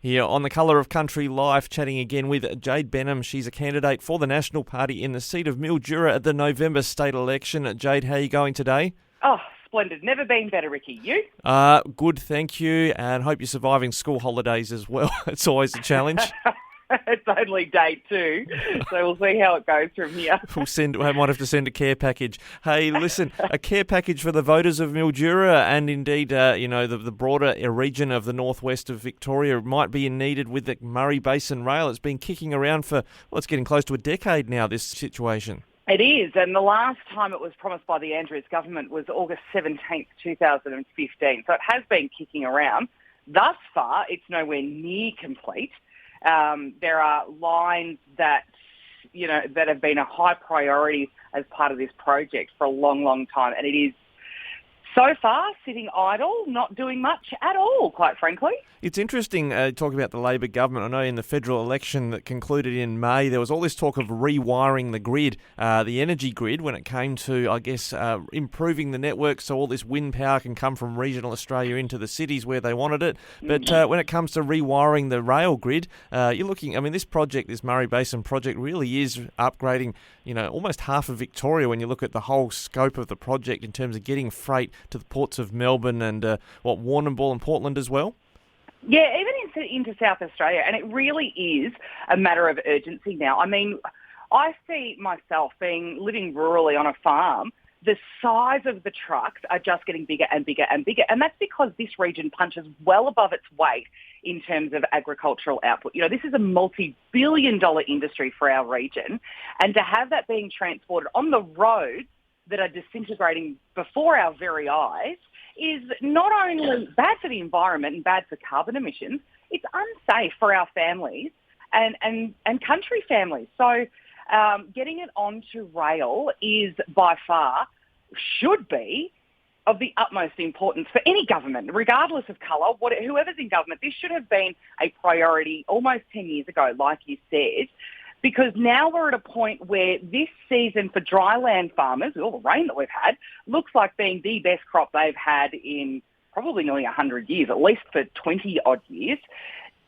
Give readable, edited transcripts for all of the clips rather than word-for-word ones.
Here on the Colour of Country Life, chatting again with Jade Benham. She's a candidate for the National Party in the seat of Mildura at the November state election. Jade, how are you going today? Oh, splendid. Never been better, Ricky. You? Good, thank you, and hope you're surviving school holidays as well. It's always a challenge. It's only day 2, so we'll see how it goes from here. We might have to send a care package. Hey, listen, a care package for the voters of Mildura and indeed, the broader region of the northwest of Victoria might be needed with the Murray Basin Rail. It's been kicking around for, it's getting close to a decade now, this situation. It is, and the last time it was promised by the Andrews government was August 17th, 2015, so it has been kicking around. Thus far, it's nowhere near complete. There are lines that have been a high priority as part of this project for a long, long time. And it is so far sitting idle, not doing much at all, quite frankly. It's interesting talking about the Labor government. I know in the federal election that concluded in May, there was all this talk of rewiring the grid, the energy grid, when it came to, improving the network so all this wind power can come from regional Australia into the cities where they wanted it. But when it comes to rewiring the rail grid, you're looking, this project, this Murray Basin project really is upgrading, almost half of Victoria when you look at the whole scope of the project in terms of getting freight to the ports of Melbourne and, Warrnambool and Portland as well. Yeah, even into South Australia, and it really is a matter of urgency now. I see myself living rurally on a farm. The size of the trucks are just getting bigger and bigger and bigger, and that's because this region punches well above its weight in terms of agricultural output. This is a multi-billion-dollar industry for our region, and to have that being transported on the roads that are disintegrating before our very eyes is not only bad for the environment and bad for carbon emissions, it's unsafe for our families and country families. So getting it onto rail is by far, should be, of the utmost importance for any government, regardless of colour, whoever's in government. This should have been a priority almost 10 years ago, like you said, because now we're at a point where this season for dryland farmers, with all the rain that we've had, looks like being the best crop they've had in probably nearly 100 years, at least for 20-odd years.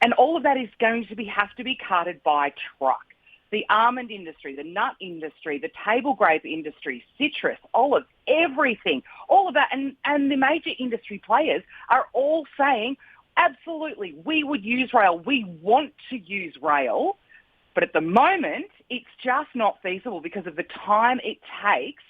And all of that is going to have to be carted by truck. The almond industry, the nut industry, the table grape industry, citrus, olives, everything, all of that. And the major industry players are all saying, absolutely, we would use rail. We want to use rail. But at the moment, it's just not feasible because of the time it takes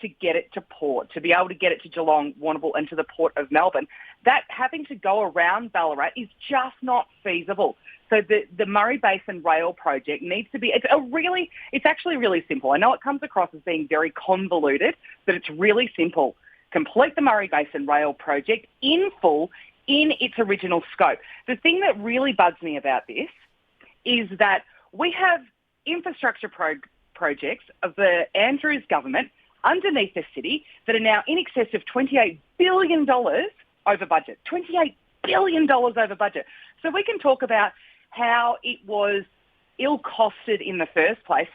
to get it to port, to be able to get it to Geelong, Warrnambool and to the Port of Melbourne. That having to go around Ballarat is just not feasible. So the Murray Basin Rail project needs to be, it's actually really simple. I know it comes across as being very convoluted, but it's really simple. Complete the Murray Basin Rail project in full, in its original scope. The thing that really bugs me about this is that we have infrastructure projects of the Andrews government underneath the city that are now in excess of $28 billion over budget. $28 billion over budget. So we can talk about how it was ill-costed in the first place,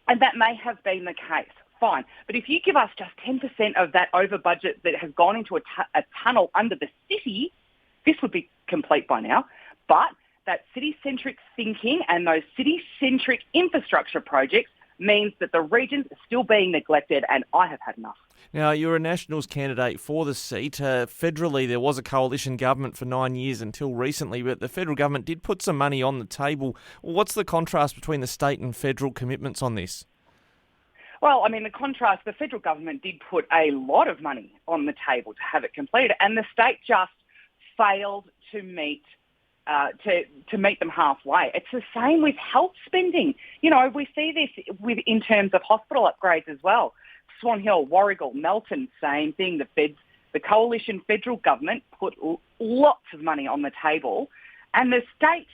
and that may have been the case. Fine. But if you give us just 10% of that over budget that has gone into a tunnel under the city, this would be complete by now. But that city-centric thinking and those city-centric infrastructure projects means that the regions are still being neglected, and I have had enough. Now, you're a Nationals candidate for the seat. Federally, there was a coalition government for 9 years until recently, but the federal government did put some money on the table. What's the contrast between the state and federal commitments on this? Well, the contrast, the federal government did put a lot of money on the table to have it completed, and the state just failed to meet them halfway. It's the same with health spending. We see this in terms of hospital upgrades as well. Swan Hill, Warragul, Melton, same thing. The coalition federal government put lots of money on the table, and the state,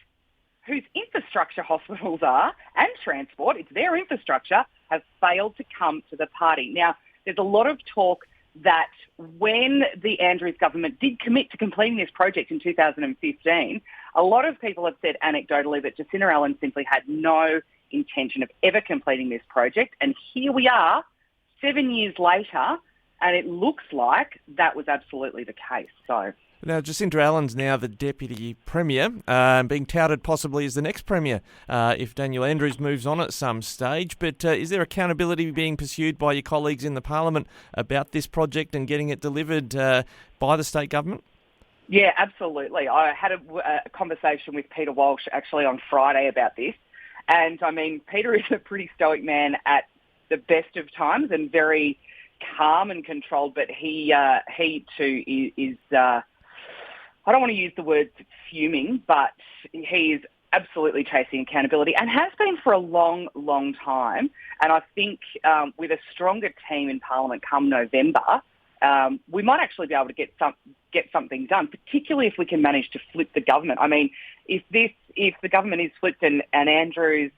whose infrastructure hospitals are, and transport, it's their infrastructure, have failed to come to the party. Now, there's a lot of talk that when the Andrews government did commit to completing this project in 2015, a lot of people have said anecdotally that Jacinta Allen simply had no intention of ever completing this project. And here we are, 7 years later, and it looks like that was absolutely the case. So Now, Jacinta Allen's now the Deputy Premier, being touted possibly as the next Premier if Daniel Andrews moves on at some stage. But is there accountability being pursued by your colleagues in the Parliament about this project and getting it delivered by the state government? Yeah, absolutely. I had a conversation with Peter Walsh actually on Friday about this. And, I mean, Peter is a pretty stoic man at the best of times and very calm and controlled, but he too is I don't want to use the word fuming, but he is absolutely chasing accountability and has been for a long, long time. And I think with a stronger team in Parliament come November, we might actually be able to get something done, particularly if we can manage to flip the government. I mean, if the government is flipped and the Andrews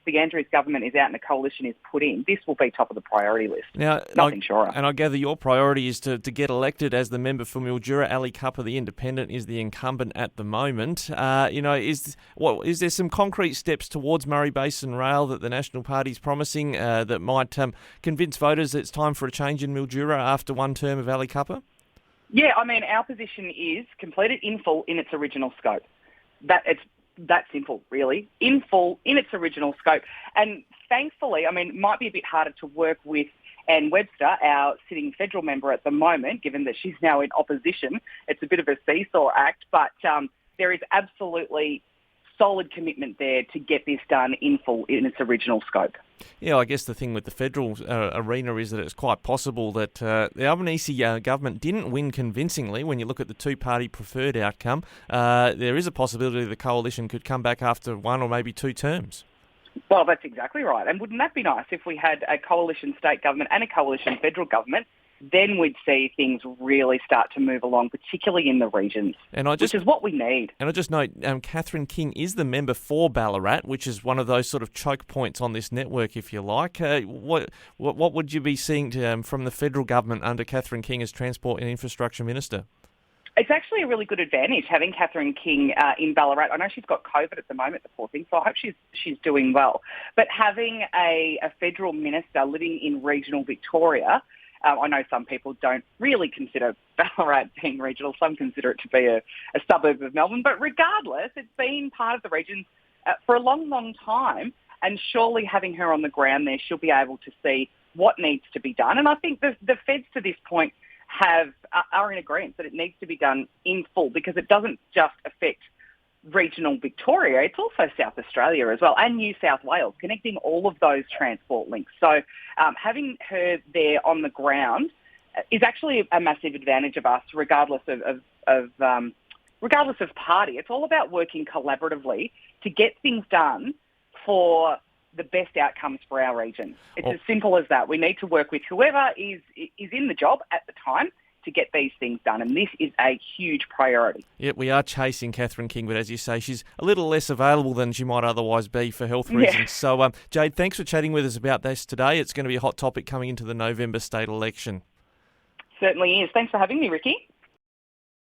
government is out and a coalition is put in, this will be top of the priority list. Now, nothing short. And I gather your priority is to get elected as the member for Mildura. Ali Cupper, the independent, is the incumbent at the moment. Is there some concrete steps towards Murray Basin Rail that the National Party is promising that might convince voters that it's time for a change in Mildura after one term of Ali Cupper? Yeah, I mean, our position is completed in full in its original scope. It's that simple, really. In full, in its original scope. And thankfully, I mean, it might be a bit harder to work with Anne Webster, our sitting federal member at the moment, given that she's now in opposition. It's a bit of a seesaw act, but there is absolutely solid commitment there to get this done in full in its original scope. Yeah, I guess the thing with the federal arena is that it's quite possible that the Albanese government didn't win convincingly when you look at the two-party preferred outcome. There is a possibility the coalition could come back after one or maybe two terms. Well, that's exactly right. And wouldn't that be nice if we had a coalition state government and a coalition federal government? Then we'd see things really start to move along, particularly in the regions, which is what we need. And I just note, Catherine King is the member for Ballarat, which is one of those sort of choke points on this network, if you like. What would you be seeing from the federal government under Catherine King as Transport and Infrastructure Minister? It's actually a really good advantage having Catherine King in Ballarat. I know she's got COVID at the moment, the poor thing, so I hope she's doing well. But having a federal minister living in regional Victoria, I know some people don't really consider Ballarat being regional. Some consider it to be a suburb of Melbourne. But regardless, it's been part of the region for a long, long time. And surely having her on the ground there, she'll be able to see what needs to be done. And I think the feds to this point are in agreement that it needs to be done in full, because it doesn't just affect regional Victoria, it's also South Australia as well, and New South Wales, connecting all of those transport links. So having her there on the ground is actually a massive advantage of us, regardless of party. It's all about working collaboratively to get things done for the best outcomes for our region. It's as simple as that. We need to work with whoever is in the job at the time to get these things done, and this is a huge priority. Yeah, we are chasing Catherine King, but as you say, she's a little less available than she might otherwise be for health reasons. Yeah. So, Jade, thanks for chatting with us about this today. It's going to be a hot topic coming into the November state election. Certainly is. Thanks for having me, Ricky.